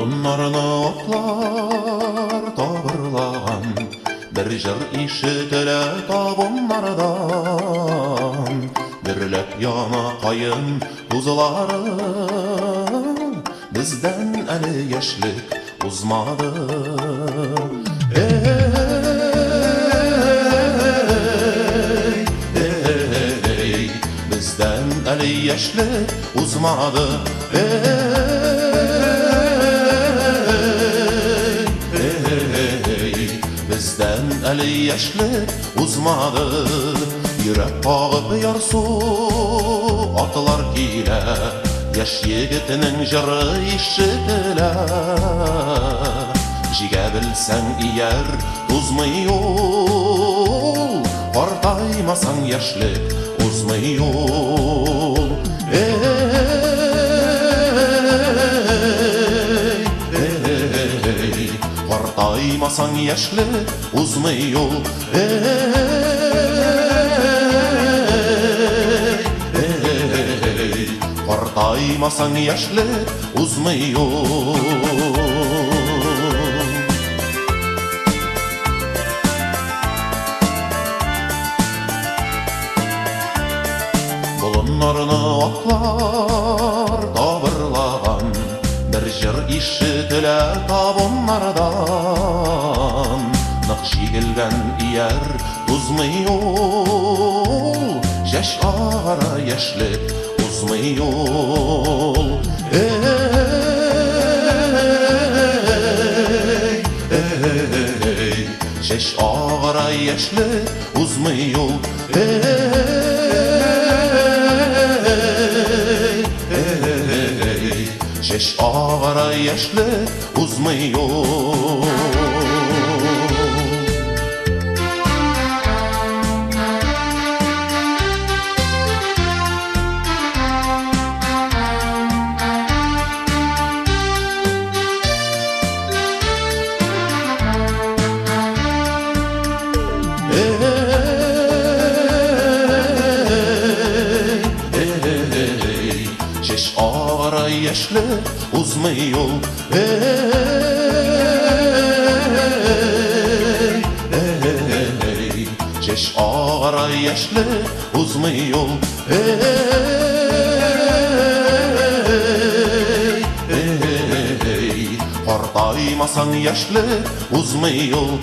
Болынларны атлар табырлаған, бір жыр ишетелә табыннардан. Бүрләп яна кайын тузлары, бездән әле яшьлек узмады. Бездән әле яшьлек узмады. Бездән әле яшьлек узмады. Йөрәк кагып ярсу атлар килә, яшь егетнең җыры ишетелә. Җигә белсәң ияр узмый юл, картаймасаң яшьлек узмый юл. Картаймасаң яшьлек узмый юл. Картаймасаң яшьлек узмый юл. Болынларны атлар табырлаган, бір жыр ишетелә табыннардан. Нык җигелгән ияр узмый юл, яшь агара яшьлек узмый юл. Яшь агара яшьлек узмый юл. Яшь агара яшьлек узмый юл. Яшь агара яшьлек узмый юл. Яшь агара яшьлек узмый юл. Картаймасаң яшьлек узмый юл.